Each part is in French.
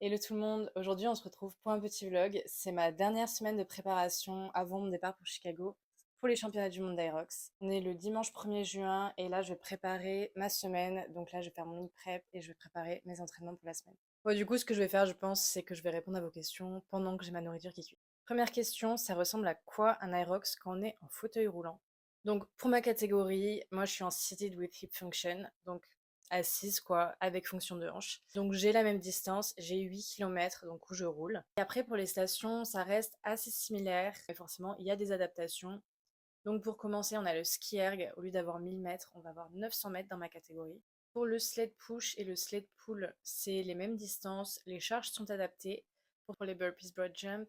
Hello tout le monde, aujourd'hui on se retrouve pour un petit vlog. C'est ma dernière semaine de préparation avant mon départ pour Chicago pour les championnats du monde d'Aerox. On est le dimanche 1er juin et là je vais préparer ma semaine. Donc là je vais faire mon e-prep et je vais préparer mes entraînements pour la semaine. Bon, du coup ce que je vais faire je pense c'est que je vais répondre à vos questions pendant que j'ai ma nourriture qui cuit. Première question, ça ressemble à quoi un Aerox quand on est en fauteuil roulant? Donc pour ma catégorie, moi je suis en seated with hip function, donc assise quoi, avec fonction de hanche. Donc j'ai la même distance, j'ai 8 km, donc où je roule. Et après pour les stations, ça reste assez similaire, mais forcément il y a des adaptations. Donc pour commencer, on a le ski erg, au lieu d'avoir 1000 mètres, on va avoir 900 mètres dans ma catégorie. Pour le sled push et le sled pull, c'est les mêmes distances, les charges sont adaptées. Pour les burpees broad jump,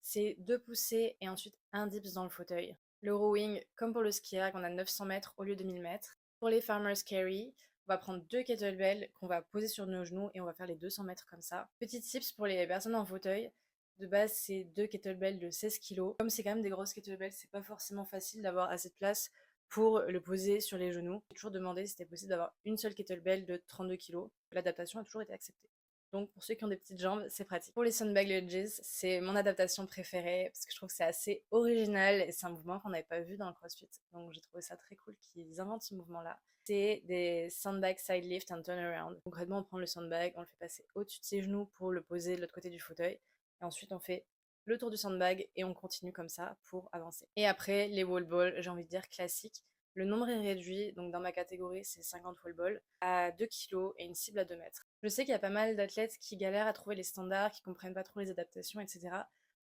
c'est 2 poussées et ensuite un dips dans le fauteuil. Le rowing, comme pour le ski erg, on a 900 mètres au lieu de 1000 mètres. Pour les farmer's carry, on va prendre 2 kettlebells qu'on va poser sur nos genoux et on va faire les 200 mètres comme ça. Petit tips pour les personnes en fauteuil, de base, c'est 2 kettlebells de 16 kilos. Comme c'est quand même des grosses kettlebells, c'est pas forcément facile d'avoir assez de place pour le poser sur les genoux. J'ai toujours demandé si c'était possible d'avoir une seule kettlebell de 32 kilos. L'adaptation a toujours été acceptée. Donc pour ceux qui ont des petites jambes, c'est pratique. Pour les sandbag lunges, c'est mon adaptation préférée parce que je trouve que c'est assez original et c'est un mouvement qu'on n'avait pas vu dans le CrossFit. Donc j'ai trouvé ça très cool qu'ils inventent ce mouvement-là. C'est des sandbag side lift and turn around. Concrètement, on prend le sandbag, on le fait passer au-dessus de ses genoux pour le poser de l'autre côté du fauteuil. Et ensuite, on fait le tour du sandbag et on continue comme ça pour avancer. Et après, les wall balls, j'ai envie de dire classiques. Le nombre est réduit, donc dans ma catégorie, c'est 50 wall balls à 2 kg et une cible à 2 mètres. Je sais qu'il y a pas mal d'athlètes qui galèrent à trouver les standards, qui comprennent pas trop les adaptations, etc.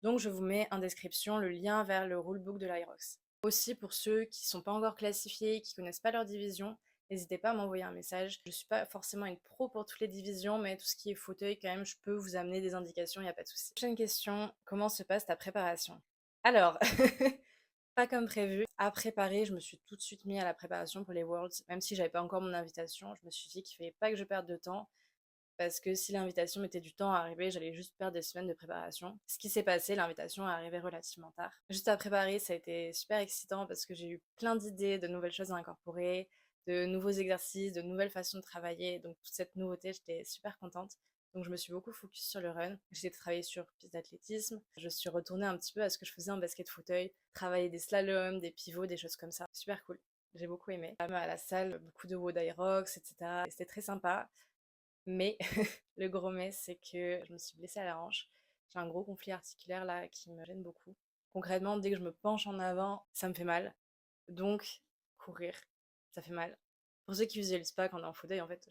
Donc je vous mets en description le lien vers le rulebook de l'Irox. Aussi pour ceux qui sont pas encore classifiés, qui connaissent pas leur division, n'hésitez pas à m'envoyer un message. Je suis pas forcément une pro pour toutes les divisions, mais tout ce qui est fauteuil, quand même, je peux vous amener des indications, il n'y a pas de souci. Prochaine question, comment se passe ta préparation? Alors, pas comme prévu. À préparer, je me suis tout de suite mis à la préparation pour les Worlds, même si j'avais pas encore mon invitation. Je me suis dit qu'il fallait pas que je perde de temps, parce que si l'invitation mettait du temps à arriver, j'allais juste perdre des semaines de préparation. Ce qui s'est passé, l'invitation est arrivée relativement tard. Juste à préparer, ça a été super excitant parce que j'ai eu plein d'idées, de nouvelles choses à incorporer, de nouveaux exercices, de nouvelles façons de travailler. Donc toute cette nouveauté, j'étais super contente. Donc je me suis beaucoup focus sur le run. J'ai travaillé sur piste d'athlétisme. Je suis retournée un petit peu à ce que je faisais en basket fauteuil, travailler des slaloms, des pivots, des choses comme ça. Super cool. J'ai beaucoup aimé. À la salle, beaucoup de WOD Aerox, etc. C'était très sympa. Mais le gros mais, c'est que je me suis blessée à la hanche. J'ai un gros conflit articulaire là qui me gêne beaucoup. Concrètement, dès que je me penche en avant, ça me fait mal. Donc, courir, ça fait mal. Pour ceux qui visualisent pas quand on est en fauteuil, en fait,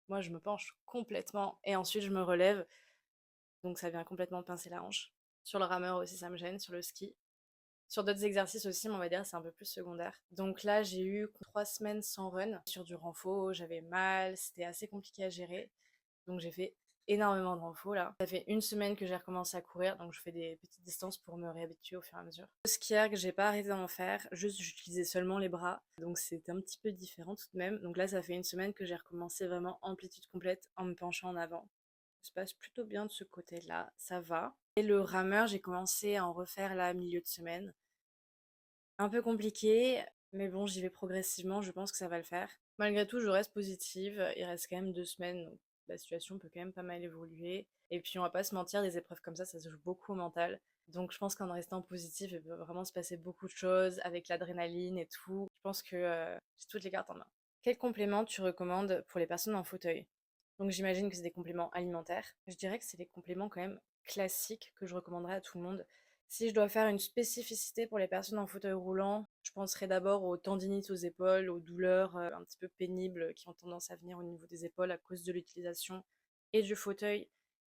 moi je me penche complètement et ensuite je me relève. Donc ça vient complètement pincer la hanche. Sur le rameur aussi, ça me gêne, sur le ski. Sur d'autres exercices aussi, mais on va dire c'est un peu plus secondaire. Donc là, j'ai eu 3 semaines sans run. Sur du renfo, j'avais mal, c'était assez compliqué à gérer. Donc j'ai fait énormément de renfo là. Ça fait une semaine que j'ai recommencé à courir, donc je fais des petites distances pour me réhabituer au fur et à mesure. Le ski erg, j'ai pas arrêté d'en faire, juste j'utilisais seulement les bras, donc c'était un petit peu différent tout de même. Donc là, ça fait une semaine que j'ai recommencé vraiment amplitude complète en me penchant en avant. Ça se passe plutôt bien de ce côté-là, ça va. Et le rameur, j'ai commencé à en refaire là milieu de semaine. Un peu compliqué, mais bon, j'y vais progressivement, je pense que ça va le faire. Malgré tout, je reste positive, il reste quand même 2 semaines, donc la situation peut quand même pas mal évoluer. Et puis on va pas se mentir, des épreuves comme ça se joue beaucoup au mental. Donc je pense qu'en restant positif, il peut vraiment se passer beaucoup de choses avec l'adrénaline et tout. Je pense que j'ai toutes les cartes en main. Quel complément tu recommandes pour les personnes en fauteuil? Donc j'imagine que c'est des compléments alimentaires. Je dirais que c'est des compléments quand même classiques que je recommanderais à tout le monde. Si je dois faire une spécificité pour les personnes en fauteuil roulant, je penserais d'abord aux tendinites aux épaules, aux douleurs un petit peu pénibles qui ont tendance à venir au niveau des épaules à cause de l'utilisation et du fauteuil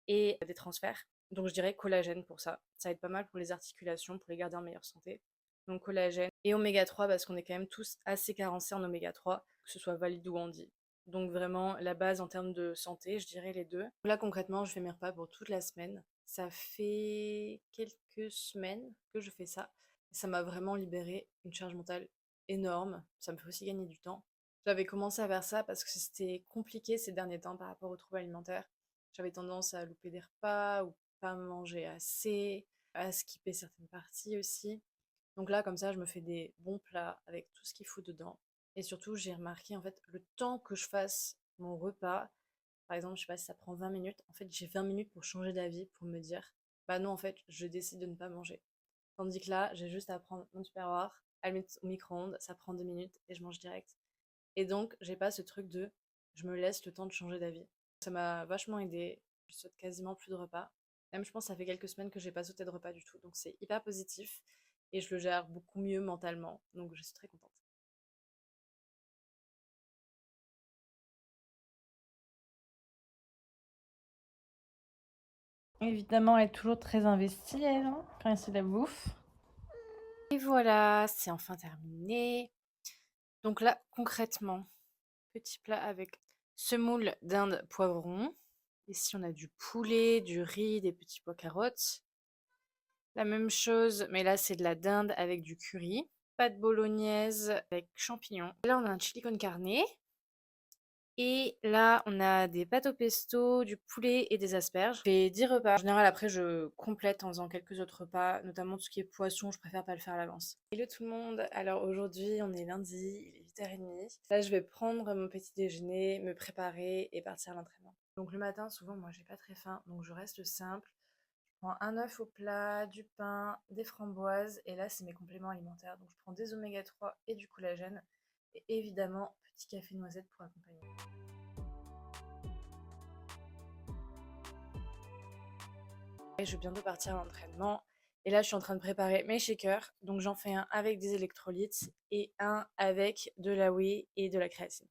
et des transferts. Donc je dirais collagène pour ça. Ça aide pas mal pour les articulations, pour les garder en meilleure santé. Donc collagène et oméga 3 parce qu'on est quand même tous assez carencés en oméga 3, que ce soit valide ou handi. Donc vraiment la base en termes de santé, je dirais les deux. Là concrètement, je fais mes repas pour toute la semaine. Ça fait quelques semaines que je fais ça. Ça m'a vraiment libéré une charge mentale énorme. Ça me fait aussi gagner du temps. J'avais commencé à faire ça parce que c'était compliqué ces derniers temps par rapport aux troubles alimentaires. J'avais tendance à louper des repas ou pas manger assez, à skipper certaines parties aussi. Donc là, comme ça, je me fais des bons plats avec tout ce qu'il faut dedans. Et surtout, j'ai remarqué en fait le temps que je fasse mon repas par exemple, je sais pas si ça prend 20 minutes, en fait, j'ai 20 minutes pour changer d'avis, pour me dire, bah non, en fait, je décide de ne pas manger. Tandis que là, j'ai juste à prendre mon tupperware, à le mettre au micro-ondes, ça prend 2 minutes et je mange direct. Et donc, j'ai pas ce truc de je me laisse le temps de changer d'avis. Ça m'a vachement aidé. Je saute quasiment plus de repas. Même, je pense, ça fait quelques semaines que j'ai pas sauté de repas du tout. Donc, c'est hyper positif et je le gère beaucoup mieux mentalement. Donc, je suis très contente. Évidemment, elle est toujours très investie, elle, hein, quand c'est la bouffe. Et voilà, c'est enfin terminé. Donc là, concrètement, petit plat avec semoule dinde poivron. Ici, on a du poulet, du riz, des petits pois carottes. La même chose, mais là, c'est de la dinde avec du curry. Pâte bolognaise avec champignons. Là, on a un chili con carne. Et là, on a des pâtes au pesto, du poulet et des asperges. Je fais 10 repas. En général, après, je complète en faisant quelques autres repas, notamment tout ce qui est poisson, je préfère pas le faire à l'avance. Hello tout le monde, alors aujourd'hui, on est lundi, il est 8h30. Là, je vais prendre mon petit déjeuner, me préparer et partir à l'entraînement. Donc le matin, souvent, moi, j'ai pas très faim, donc je reste simple. Je prends un œuf au plat, du pain, des framboises, et là, c'est mes compléments alimentaires. Donc je prends des oméga 3 et du collagène, et évidemment, petit café noisette pour accompagner. Et je vais bientôt partir à l'entraînement. Et là, je suis en train de préparer mes shakers. Donc, j'en fais un avec des électrolytes et un avec de la whey et de la créatine.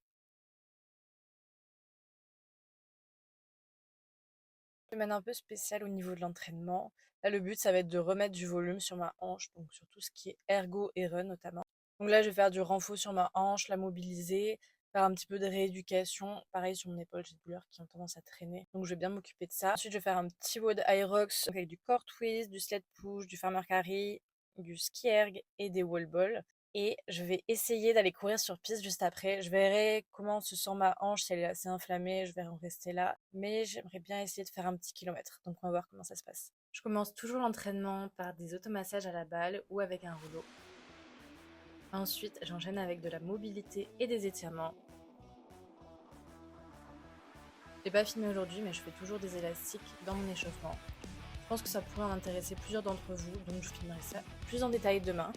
Semaine un peu spéciale au niveau de l'entraînement. Là, le but, ça va être de remettre du volume sur ma hanche, donc sur tout ce qui est ergo et run notamment. Donc là, je vais faire du renfort sur ma hanche, la mobiliser, faire un petit peu de rééducation. Pareil sur mon épaule, j'ai des douleurs qui ont tendance à traîner. Donc je vais bien m'occuper de ça. Ensuite, je vais faire un petit WOD Aerox avec du core twist, du sled push, du farmer carry, du ski erg et des wall balls. Et je vais essayer d'aller courir sur piste juste après. Je verrai comment se sent ma hanche, si elle est assez inflammée, je vais en rester là. Mais j'aimerais bien essayer de faire un petit kilomètre. Donc on va voir comment ça se passe. Je commence toujours l'entraînement par des automassages à la balle ou avec un rouleau. Ensuite, j'enchaîne avec de la mobilité et des étirements. J'ai pas filmé aujourd'hui, mais je fais toujours des élastiques dans mon échauffement. Je pense que ça pourrait en intéresser plusieurs d'entre vous, donc je filmerai ça plus en détail demain.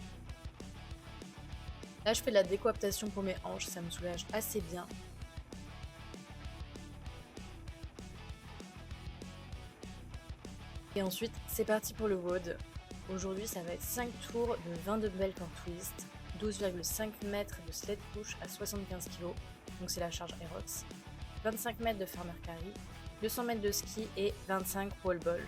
Là, je fais de la décoaptation pour mes hanches, ça me soulage assez bien. Et ensuite, c'est parti pour le WOD. Aujourd'hui, ça va être 5 tours de 20 dumbbell core twist, 12,5 mètres de sled push à 75 kg, donc c'est la charge Aerox, 25 mètres de farmer carry, 200 mètres de ski et 25 wall ball.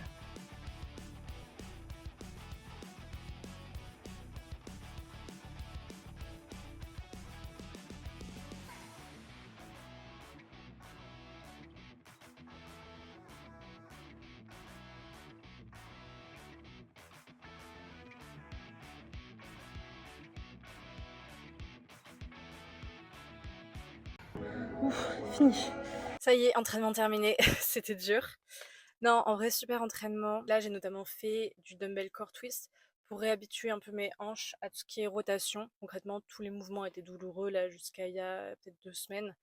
Ouf, fini. Ça y est, entraînement terminé. C'était dur. Non, en vrai, super entraînement. Là, j'ai notamment fait du dumbbell core twist pour réhabituer un peu mes hanches à tout ce qui est rotation. Concrètement, tous les mouvements étaient douloureux là jusqu'à il y a peut-être 2 semaines.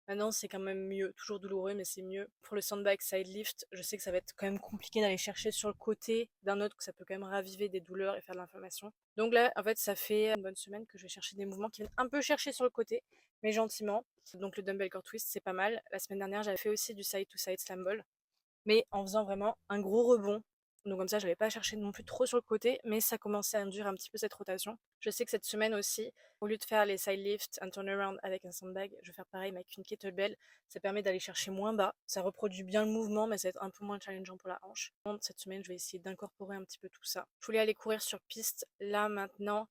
Maintenant, c'est quand même mieux. Toujours douloureux, mais c'est mieux. Pour le sandbag side lift, je sais que ça va être quand même compliqué d'aller chercher sur le côté d'un autre, que ça peut quand même raviver des douleurs et faire de l'inflammation. Donc là, en fait, ça fait une bonne semaine que je vais chercher des mouvements qui viennent un peu chercher sur le côté, mais gentiment. Donc le dumbbell core twist, c'est pas mal. La semaine dernière, j'avais fait aussi du side to side slam ball, mais en faisant vraiment un gros rebond. Donc comme ça, j'avais pas cherché non plus trop sur le côté, mais ça commençait à induire un petit peu cette rotation. Je sais que cette semaine aussi, au lieu de faire les side lifts, un turnaround avec un sandbag, je vais faire pareil mais avec une kettlebell. Ça permet d'aller chercher moins bas. Ça reproduit bien le mouvement, mais ça va être un peu moins challengeant pour la hanche. Cette semaine, je vais essayer d'incorporer un petit peu tout ça. Je voulais aller courir sur piste là maintenant,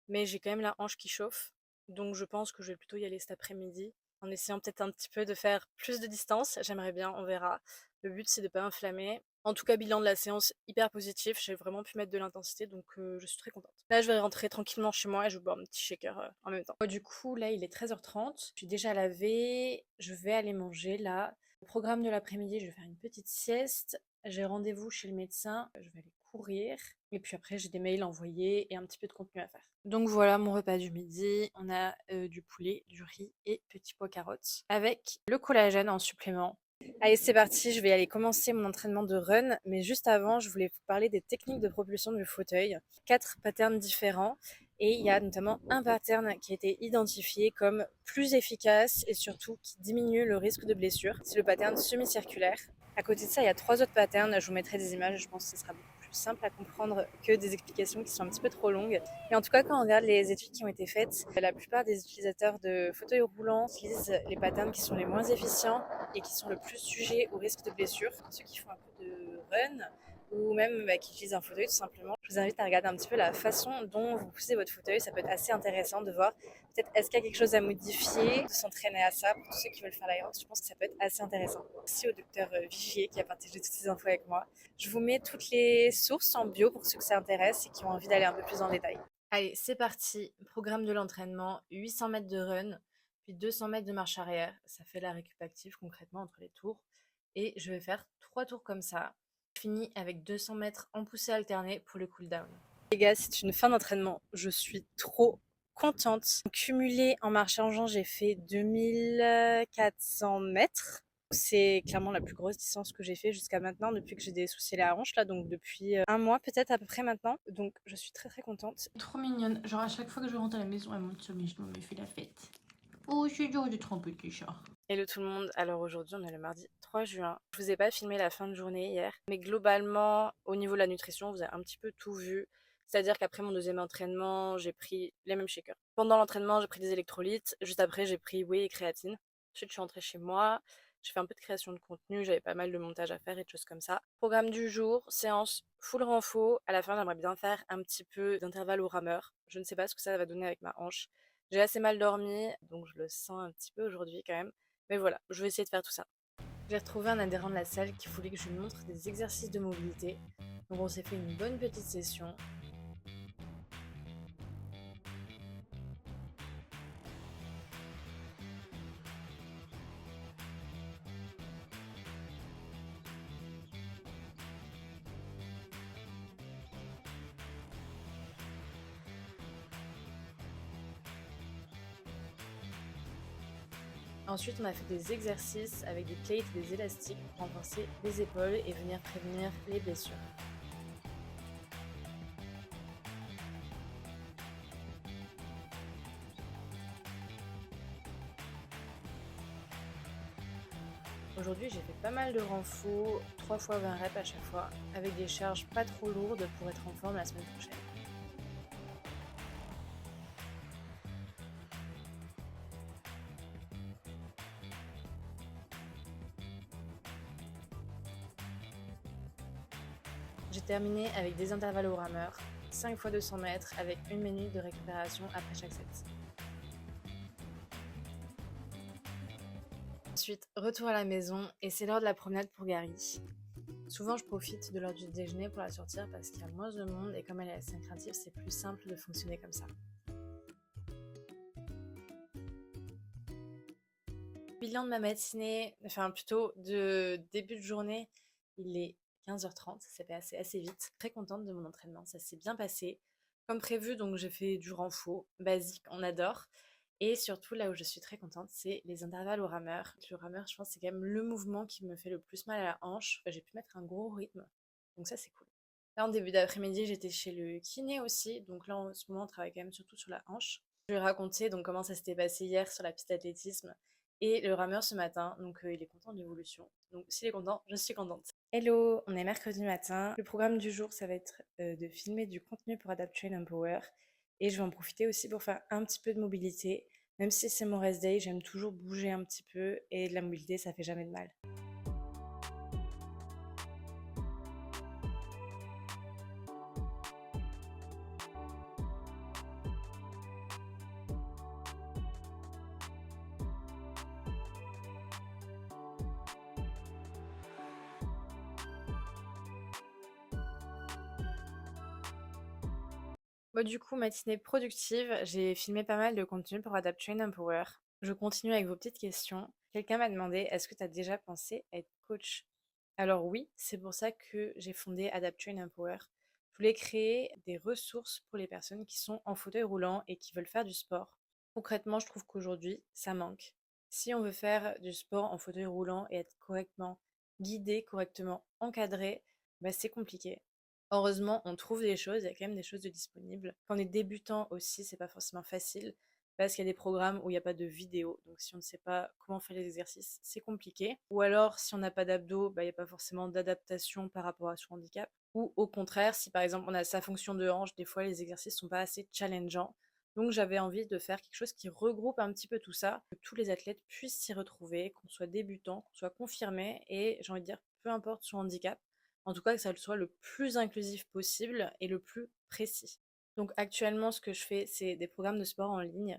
mais j'ai quand même la hanche qui chauffe. Donc je pense que je vais plutôt y aller cet après-midi, en essayant peut-être un petit peu de faire plus de distance. J'aimerais bien, on verra. Le but, c'est de pas inflammer. En tout cas, bilan de la séance hyper positif. J'ai vraiment pu mettre de l'intensité, donc je suis très contente. Là, je vais rentrer tranquillement chez moi et je vais boire un petit shaker en même temps. Du coup, là, il est 13h30. Je suis déjà lavée. Je vais aller manger là. Au programme de l'après-midi, je vais faire une petite sieste. J'ai rendez-vous chez le médecin. Je vais aller courir. Et puis après, j'ai des mails envoyés et un petit peu de contenu à faire. Donc voilà mon repas du midi. On a du poulet, du riz et petits pois carottes avec le collagène en supplément. Allez, c'est parti, je vais aller commencer mon entraînement de run, mais juste avant, je voulais vous parler des techniques de propulsion du fauteuil. 4 patterns différents, et il y a notamment un pattern qui a été identifié comme plus efficace et surtout qui diminue le risque de blessure. C'est le pattern semi-circulaire. À côté de ça, il y a 3 autres patterns, je vous mettrai des images, je pense que ce sera beaucoup plus simple à comprendre que des explications qui sont un petit peu trop longues. Et en tout cas, quand on regarde les études qui ont été faites, la plupart des utilisateurs de fauteuils roulants utilisent les patterns qui sont les moins efficients et qui sont le plus sujets au risque de blessure. Ceux qui font un peu de run ou même qui utilisent un fauteuil tout simplement, je vous invite à regarder un petit peu la façon dont vous poussez votre fauteuil. Ça peut être assez intéressant de voir peut-être est-ce qu'il y a quelque chose à modifier, de s'entraîner à ça. Pour tous ceux qui veulent faire l'aérox, je pense que ça peut être assez intéressant. Merci au docteur Vigier qui a partagé toutes ces infos avec moi. Je vous mets toutes les sources en bio pour ceux que ça intéresse et qui ont envie d'aller un peu plus en détail. Allez, c'est parti. Programme de l'entraînement, 800 mètres de run, puis 200 mètres de marche arrière. Ça fait la récup active concrètement entre les tours. Et je vais faire 3 tours comme ça. Je finis avec 200 mètres en poussée alternée pour le cool-down. Les gars, c'est une fin d'entraînement. Je suis trop contente. Cumulé en marche en j'ai fait 2400 mètres. C'est clairement la plus grosse distance que j'ai fait jusqu'à maintenant depuis que j'ai des soucis à la hanche là, donc depuis un mois peut-être à peu près maintenant. Donc je suis très très contente. Trop mignonne. Genre à chaque fois que je rentre à la maison, elle monte sur mes genoux, elle me fait la fête. Oh, c'est dur d'être un petit chat. Hello tout le monde, alors aujourd'hui on est le mardi 3 juin. Je vous ai pas filmé la fin de journée hier, mais globalement au niveau de la nutrition vous avez un petit peu tout vu. C'est-à-dire qu'après mon deuxième entraînement, j'ai pris les mêmes shakers. Pendant l'entraînement, j'ai pris des électrolytes, juste après j'ai pris whey et créatine. Ensuite je suis rentrée chez moi, j'ai fait un peu de création de contenu, j'avais pas mal de montage à faire et de choses comme ça. Programme du jour, séance full renfo. À la fin j'aimerais bien faire un petit peu d'intervalle au rameur. Je ne sais pas ce que ça va donner avec ma hanche. J'ai assez mal dormi, donc je le sens un petit peu aujourd'hui quand même. Mais voilà, je vais essayer de faire tout ça. J'ai retrouvé un adhérent de la salle qui voulait que je lui montre des exercices de mobilité. Donc on s'est fait une bonne petite session. Ensuite, on a fait des exercices avec des plates et des élastiques pour renforcer les épaules et venir prévenir les blessures. Aujourd'hui, j'ai fait pas mal de renfo, 3 fois 20 reps à chaque fois, avec des charges pas trop lourdes pour être en forme la semaine prochaine. J'ai terminé avec des intervalles au rameur, 5 fois 200 mètres avec 1 minute de récupération après chaque set. Ensuite, retour à la maison et c'est l'heure de la promenade pour Gary. Souvent, je profite de l'heure du déjeuner pour la sortir parce qu'il y a moins de monde et comme elle est assez craintive, c'est plus simple de fonctionner comme ça. Bilan de ma matinée, enfin plutôt de début de journée, il est 15h30, ça s'est passé assez vite. Très contente de mon entraînement, ça s'est bien passé. Comme prévu, donc j'ai fait du renfo, basique, on adore. Et surtout, là où je suis très contente, c'est les intervalles au rameur. Le rameur, je pense, c'est quand même le mouvement qui me fait le plus mal à la hanche. J'ai pu mettre un gros rythme, donc ça, c'est cool. Là, en début d'après-midi, j'étais chez le kiné aussi, donc là, en ce moment, on travaille quand même surtout sur la hanche. Je lui ai raconté donc comment ça s'était passé hier sur la piste d'athlétisme et le rameur ce matin, donc il est content de l'évolution. Donc s'il est content, je suis contente. Hello, on est mercredi matin. Le programme du jour, ça va être de filmer du contenu pour Adapt Train Empower. Et je vais en profiter aussi pour faire un petit peu de mobilité. Même si c'est mon rest day, j'aime toujours bouger un petit peu et de la mobilité, ça fait jamais de mal. Bon, du coup, matinée productive, j'ai filmé pas mal de contenu pour Adapt Train Empower. Je continue avec vos petites questions. Quelqu'un m'a demandé, est-ce que tu as déjà pensé à être coach? Alors oui, c'est pour ça que j'ai fondé Adapt Train Empower. Je voulais créer des ressources pour les personnes qui sont en fauteuil roulant et qui veulent faire du sport. Concrètement, je trouve qu'aujourd'hui, ça manque. Si on veut faire du sport en fauteuil roulant et être correctement guidé, correctement encadré, bah, c'est compliqué. Heureusement, on trouve des choses, il y a quand même des choses de disponibles. Quand on est débutant aussi, c'est pas forcément facile parce qu'il y a des programmes où il n'y a pas de vidéo. Donc si on ne sait pas comment faire les exercices, c'est compliqué. Ou alors, si on n'a pas d'abdos, bah, il n'y a pas forcément d'adaptation par rapport à son handicap. Ou au contraire, si par exemple on a sa fonction de hanche, des fois les exercices sont pas assez challengeants. Donc j'avais envie de faire quelque chose qui regroupe un petit peu tout ça, que tous les athlètes puissent s'y retrouver, qu'on soit débutant, qu'on soit confirmé et j'ai envie de dire peu importe son handicap, en tout cas que ça soit le plus inclusif possible et le plus précis. Donc actuellement ce que je fais c'est des programmes de sport en ligne.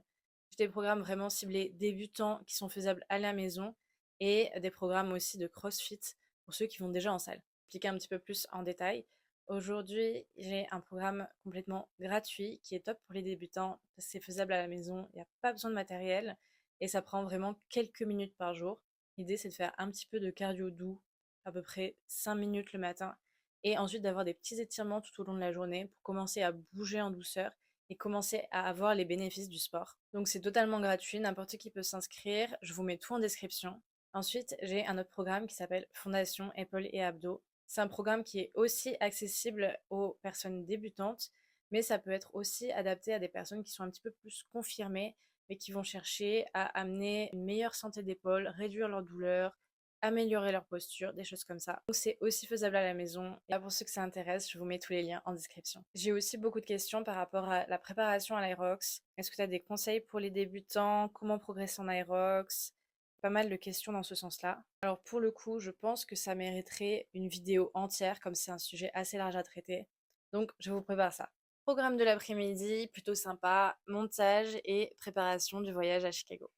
J'ai des programmes vraiment ciblés débutants qui sont faisables à la maison et des programmes aussi de CrossFit pour ceux qui vont déjà en salle. Expliquer un petit peu plus en détail. Aujourd'hui, j'ai un programme complètement gratuit qui est top pour les débutants. C'est faisable à la maison, il n'y a pas besoin de matériel et ça prend vraiment quelques minutes par jour. L'idée, c'est de faire un petit peu de cardio doux, à peu près 5 minutes le matin, et ensuite d'avoir des petits étirements tout au long de la journée pour commencer à bouger en douceur et commencer à avoir les bénéfices du sport. Donc c'est totalement gratuit, n'importe qui peut s'inscrire, je vous mets tout en description. Ensuite, j'ai un autre programme qui s'appelle Fondation Épaules et Abdos. C'est un programme qui est aussi accessible aux personnes débutantes, mais ça peut être aussi adapté à des personnes qui sont un petit peu plus confirmées, mais qui vont chercher à amener une meilleure santé d'épaule, réduire leur douleur, améliorer leur posture, des choses comme ça. Donc c'est aussi faisable à la maison. Et là, pour ceux que ça intéresse, je vous mets tous les liens en description. J'ai aussi beaucoup de questions par rapport à la préparation à l'Aerox. Est-ce que tu as des conseils pour les débutants? Comment progresser en Aerox? Pas mal de questions dans ce sens-là. Alors pour le coup, je pense que ça mériterait une vidéo entière, comme c'est un sujet assez large à traiter. Donc je vous prépare ça. Programme de l'après-midi, plutôt sympa, montage et préparation du voyage à Chicago.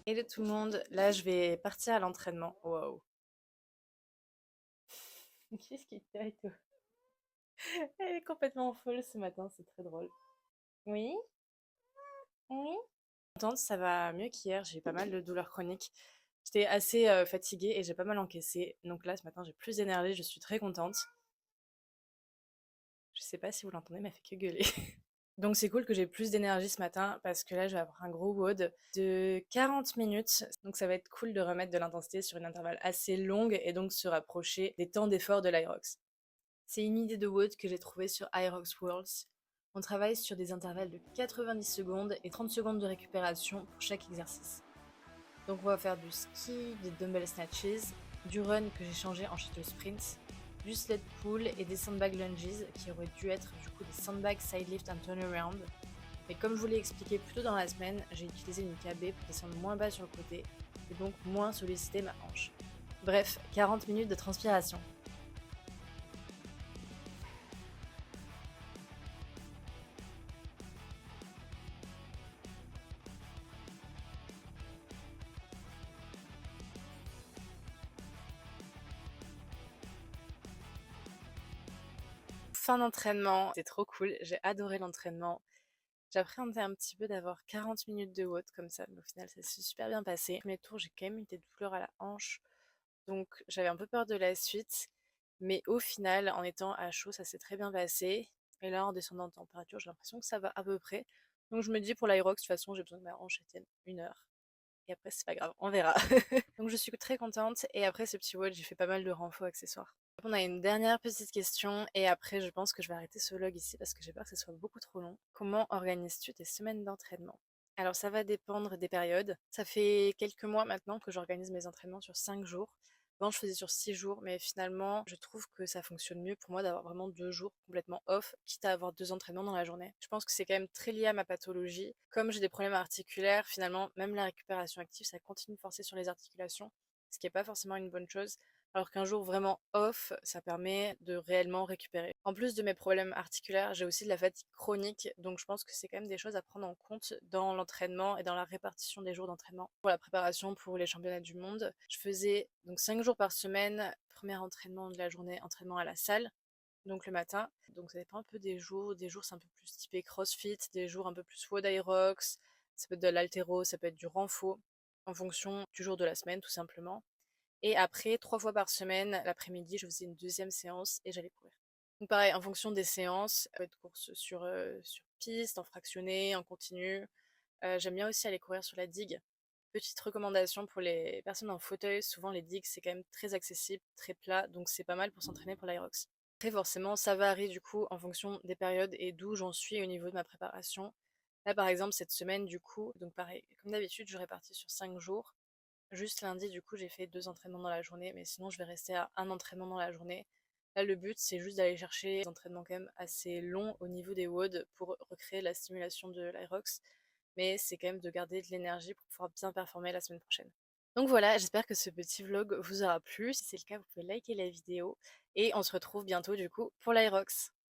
Hello tout le monde, là je vais partir à l'entraînement. Wow. Qu'est-ce qui te fait toi? Elle est complètement folle ce matin, c'est très drôle. Oui, oui. Contente, ça va mieux qu'hier, j'ai pas mal de douleurs chroniques. J'étais assez fatiguée et j'ai pas mal encaissé. Donc là ce matin j'ai plus d'énergie, je suis très contente. Je sais pas si vous l'entendez, mais elle fait que gueuler. Donc c'est cool que j'ai plus d'énergie ce matin parce que là je vais avoir un gros WOD de 40 minutes. Donc ça va être cool de remettre de l'intensité sur une intervalle assez longue et donc se rapprocher des temps d'effort de l'Irox. C'est une idée de WOD que j'ai trouvée sur Irox Worlds. On travaille sur des intervalles de 90 secondes et 30 secondes de récupération pour chaque exercice. Donc on va faire du ski, des dumbbell snatches, du run que j'ai changé en shuttle sprint, du sled pull et des sandbag lunges qui auraient dû être du coup des sandbag side lift and turnaround. Mais comme je vous l'ai expliqué plus tôt dans la semaine, j'ai utilisé une KB pour descendre moins bas sur le côté et donc moins solliciter ma hanche. Bref, 40 minutes de transpiration. Fin d'entraînement, c'était trop cool, j'ai adoré l'entraînement. J'appréhendais un petit peu d'avoir 40 minutes de WOD comme ça, mais au final ça s'est super bien passé. Premier tour, j'ai quand même eu des douleurs à la hanche, donc j'avais un peu peur de la suite. Mais au final, en étant à chaud, ça s'est très bien passé. Et là, en descendant en température, j'ai l'impression que ça va à peu près. Donc je me dis pour l'Aerox, de toute façon, j'ai besoin que ma hanche tienne 1 heure. Et après, c'est pas grave, on verra. Donc je suis très contente. Et après ce petit WOD, j'ai fait pas mal de renfos accessoires. On a une dernière petite question et après je pense que je vais arrêter ce vlog ici parce que j'ai peur que ce soit beaucoup trop long. Comment organises-tu tes semaines d'entraînement? Alors ça va dépendre des périodes. Ça fait quelques mois maintenant que j'organise mes entraînements sur 5 jours. Avant je faisais sur 6 jours mais finalement je trouve que ça fonctionne mieux pour moi d'avoir vraiment 2 jours complètement off, quitte à avoir 2 entraînements dans la journée. Je pense que c'est quand même très lié à ma pathologie. Comme j'ai des problèmes articulaires, finalement même la récupération active ça continue de forcer sur les articulations, ce qui n'est pas forcément une bonne chose. Alors qu'un jour vraiment off, ça permet de réellement récupérer. En plus de mes problèmes articulaires, j'ai aussi de la fatigue chronique, donc je pense que c'est quand même des choses à prendre en compte dans l'entraînement et dans la répartition des jours d'entraînement. Pour la préparation pour les championnats du monde, je faisais donc 5 jours par semaine, premier entraînement de la journée, entraînement à la salle, donc le matin. Donc ça dépend un peu des jours c'est un peu plus typé CrossFit, des jours un peu plus WOD Aerox, ça peut être de l'haltéro, ça peut être du renfo, en fonction du jour de la semaine tout simplement. Et après, 3 fois par semaine, l'après-midi, je faisais une deuxième séance et j'allais courir. Donc pareil, en fonction des séances, ça peut être course sur piste, en fractionné, en continu. J'aime bien aussi aller courir sur la digue. Petite recommandation pour les personnes en fauteuil, souvent les digues, c'est quand même très accessible, très plat, donc c'est pas mal pour s'entraîner pour l'Aerox. Après, forcément, ça varie du coup en fonction des périodes et d'où j'en suis au niveau de ma préparation. Là, par exemple, cette semaine, du coup, donc pareil, comme d'habitude, je répartis sur 5 jours. Juste lundi, du coup, j'ai fait 2 entraînements dans la journée, mais sinon, je vais rester à un entraînement dans la journée. Là, le but, c'est juste d'aller chercher des entraînements quand même assez longs au niveau des WOD pour recréer la stimulation de l'Aerox, mais c'est quand même de garder de l'énergie pour pouvoir bien performer la semaine prochaine. Donc voilà, j'espère que ce petit vlog vous aura plu. Si c'est le cas, vous pouvez liker la vidéo et on se retrouve bientôt du coup pour l'Aerox.